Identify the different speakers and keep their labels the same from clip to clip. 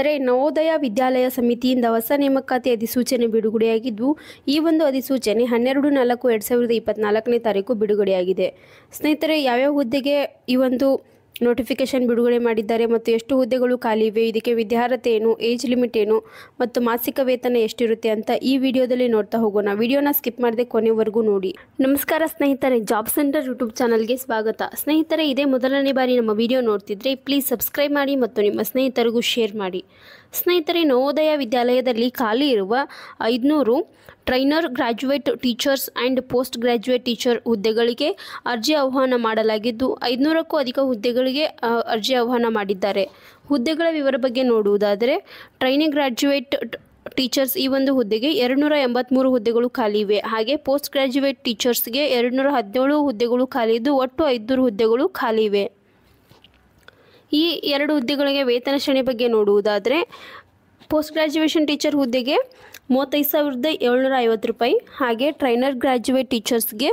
Speaker 1: ಸ್ನೇಹಿತರೆ, ನವೋದಯ ವಿದ್ಯಾಲಯ ಸಮಿತಿಯಿಂದ ಹೊಸ ನೇಮಕಾತಿ ಅಧಿಸೂಚನೆ ಬಿಡುಗಡೆಯಾಗಿದ್ದು, ಈ ಒಂದು ಅಧಿಸೂಚನೆ 12/4/2024ನೇ ತಾರೀಕು ಬಿಡುಗಡೆಯಾಗಿದೆ. ಸ್ನೇಹಿತರೆ, ಯಾವ್ಯಾವ ಹುದ್ದೆಗೆ ಈ ಒಂದು ನೋಟಿಫಿಕೇಶನ್ ಬಿಡುಗಡೆ ಮಾಡಿದ್ದಾರೆ ಮತ್ತು ಎಷ್ಟು ಹುದ್ದೆಗಳು ಖಾಲಿ ಇವೆ, ಇದಕ್ಕೆ ವಿದ್ಯಾರ್ಹತೆ ಏನು, ಏಜ್ ಲಿಮಿಟ್ ಏನು ಮತ್ತು ಮಾಸಿಕ ವೇತನ ಎಷ್ಟಿರುತ್ತೆ ಅಂತ ಈ ವಿಡಿಯೋದಲ್ಲಿ ನೋಡ್ತಾ ಹೋಗೋಣ. ವಿಡಿಯೋನ ಸ್ಕಿಪ್ ಮಾಡದೆ ಕೊನೆವರೆಗೂ ನೋಡಿ. ನಮಸ್ಕಾರ ಸ್ನೇಹಿತರೆ, ಜಾಬ್ ಸೆಂಟರ್ ಯೂಟ್ಯೂಬ್ ಚಾನಲ್ಗೆ ಸ್ವಾಗತ. ಸ್ನೇಹಿತರೆ, ಇದೇ ಮೊದಲನೇ ಬಾರಿ ನಮ್ಮ ವಿಡಿಯೋ ನೋಡ್ತಿದ್ರೆ ಪ್ಲೀಸ್ ಸಬ್ಸ್ಕ್ರೈಬ್ ಮಾಡಿ ಮತ್ತು ನಿಮ್ಮ ಸ್ನೇಹಿತರಿಗೂ ಶೇರ್ ಮಾಡಿ. ಸ್ನೇಹಿತರೆ, ನವೋದಯ ವಿದ್ಯಾಲಯದಲ್ಲಿ ಖಾಲಿ ಇರುವ 500 trainer, graduate teachers and post graduate teacher ಹುದ್ದೆಗಳಿಗೆ ಅರ್ಜಿ ಆಹ್ವಾನ ಮಾಡಲಾಗಿದ್ದು, 500ಕ್ಕೂ ಅಧಿಕ ಹುದ್ದೆಗಳಿಗೆ ಅರ್ಜಿ ಆಹ್ವಾನ ಮಾಡಿದ್ದಾರೆ. ಹುದ್ದೆಗಳ ವಿವರ ಬಗ್ಗೆ ನೋಡುವುದಾದರೆ, ಟ್ರೈನಿಂಗ್ ಗ್ರಾಜ್ಯುಯೇಟ್ ಟೀಚರ್ಸ್ ಈ ಒಂದು ಹುದ್ದೆಗೆ 283 ಹುದ್ದೆಗಳು ಖಾಲಿ ಇವೆ. ಹಾಗೆ ಪೋಸ್ಟ್ ಗ್ರಾಜ್ಯುಯೇಟ್ ಟೀಚರ್ಸ್ಗೆ 217 ಹುದ್ದೆಗಳು ಖಾಲಿ ಇದ್ದು, ಒಟ್ಟು 500 ಹುದ್ದೆಗಳು ಖಾಲಿ ಇವೆ. ಈ 2 ಹುದ್ದೆಗಳಿಗೆ ವೇತನ ಶ್ರೇಣಿ ಬಗ್ಗೆ ನೋಡುವುದಾದರೆ, ಪೋಸ್ಟ್ ಗ್ರಾಜ್ಯುಯೇಷನ್ ಟೀಚರ್ ಹುದ್ದೆಗೆ 35,750 ರೂಪಾಯಿ, ಹಾಗೆ ಟ್ರೈನರ್ ಗ್ರಾಜ್ಯುಯೇಟ್ ಟೀಚರ್ಸ್ಗೆ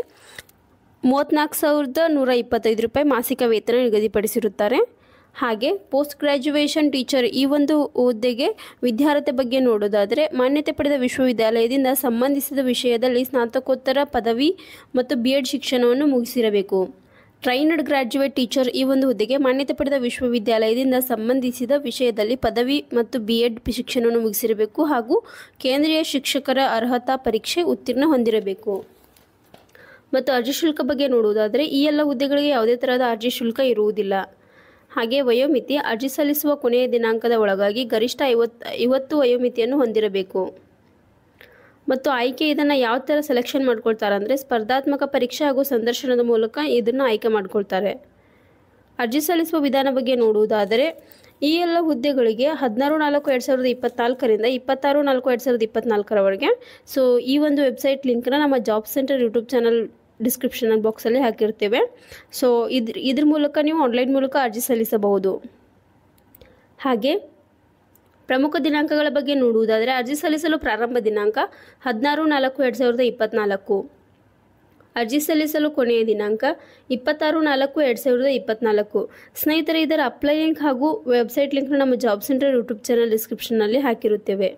Speaker 1: 34,125 ರೂಪಾಯಿ ಮಾಸಿಕ ವೇತನ ನಿಗದಿಪಡಿಸಿರುತ್ತಾರೆ. ಹಾಗೆ ಪೋಸ್ಟ್ ಗ್ರಾಜ್ಯುಯೇಷನ್ ಟೀಚರ್ ಈ ಒಂದು ಹುದ್ದೆಗೆ ವಿದ್ಯಾರ್ಹತೆ ಬಗ್ಗೆ ನೋಡೋದಾದರೆ, ಮಾನ್ಯತೆ ಪಡೆದ ವಿಶ್ವವಿದ್ಯಾಲಯದಿಂದ ಸಂಬಂಧಿಸಿದ ವಿಷಯದಲ್ಲಿ ಸ್ನಾತಕೋತ್ತರ ಪದವಿ ಮತ್ತು BEd ಶಿಕ್ಷಣವನ್ನು ಮುಗಿಸಿರಬೇಕು. ಟ್ರೈನಡ್ ಗ್ರಾಜ್ಯುಯೇಟ್ ಟೀಚರ್ ಈ ಒಂದು ಹುದ್ದೆಗೆ ಮಾನ್ಯತೆ ಪಡೆದ ವಿಶ್ವವಿದ್ಯಾಲಯದಿಂದ ಸಂಬಂಧಿಸಿದ ವಿಷಯದಲ್ಲಿ ಪದವಿ ಮತ್ತು BEd ಶಿಕ್ಷಣವನ್ನು ಮುಗಿಸಿರಬೇಕು ಹಾಗೂ ಕೇಂದ್ರೀಯ ಶಿಕ್ಷಕರ ಅರ್ಹತಾ ಪರೀಕ್ಷೆ ಉತ್ತೀರ್ಣ ಹೊಂದಿರಬೇಕು. ಮತ್ತು ಅರ್ಜಿ ಶುಲ್ಕ ಬಗ್ಗೆ ನೋಡುವುದಾದರೆ, ಈ ಎಲ್ಲ ಹುದ್ದೆಗಳಿಗೆ ಯಾವುದೇ ತರಹದ ಅರ್ಜಿ ಶುಲ್ಕ ಇರುವುದಿಲ್ಲ. ಹಾಗೆ ವಯೋಮಿತಿ, ಅರ್ಜಿ ಸಲ್ಲಿಸುವ ಕೊನೆಯ ದಿನಾಂಕದ ಒಳಗಾಗಿ ಗರಿಷ್ಠ 50 ವಯೋಮಿತಿಯನ್ನು ಹೊಂದಿರಬೇಕು. ಮತ್ತು ಆಯ್ಕೆ ಇದನ್ನು ಯಾವ ಥರ ಸೆಲೆಕ್ಷನ್ ಮಾಡ್ಕೊಳ್ತಾರೆ ಅಂದರೆ, ಸ್ಪರ್ಧಾತ್ಮಕ ಪರೀಕ್ಷೆ ಹಾಗೂ ಸಂದರ್ಶನದ ಮೂಲಕ ಇದನ್ನು ಆಯ್ಕೆ ಮಾಡ್ಕೊಳ್ತಾರೆ. ಅರ್ಜಿ ಸಲ್ಲಿಸುವ ವಿಧಾನ ಬಗ್ಗೆ ನೋಡುವುದಾದರೆ, ಈ ಎಲ್ಲ ಹುದ್ದೆಗಳಿಗೆ 16/4/2024ರಿಂದ 26/4/2024ರವರೆಗೆ ಈ ಒಂದು ವೆಬ್ಸೈಟ್ ಲಿಂಕ್ನ ನಮ್ಮ job centre YouTube channel description ಬಾಕ್ಸಲ್ಲಿ ಹಾಕಿರ್ತೇವೆ. ಇದ್ರ ಮೂಲಕ ನೀವು ಆನ್ಲೈನ್ ಮೂಲಕ ಅರ್ಜಿ ಸಲ್ಲಿಸಬಹುದು. ಹಾಗೆ ಪ್ರಮುಖ ದಿನಾಂಕಗಳ ಬಗ್ಗೆ ನೋಡುವುದಾದರೆ, ಅರ್ಜಿ ಸಲ್ಲಿಸಲು ಪ್ರಾರಂಭ ದಿನಾಂಕ 16/4/2024, ಅರ್ಜಿ ಸಲ್ಲಿಸಲು ಕೊನೆಯ ದಿನಾಂಕ 26/4/2024. ಸ್ನೇಹಿತರೆ, ಇದರ ಅಪ್ಲೈ ಲಿಂಕ್ ಹಾಗೂ ವೆಬ್ಸೈಟ್ ಲಿಂಕ್ನ ನಮ್ಮ ಜಾಬ್ ಸೆಂಟರ್ ಯೂಟ್ಯೂಬ್ ಚಾನಲ್ ಡಿಸ್ಕ್ರಿಪ್ಷನ್ನಲ್ಲಿ ಹಾಕಿರುತ್ತೇವೆ.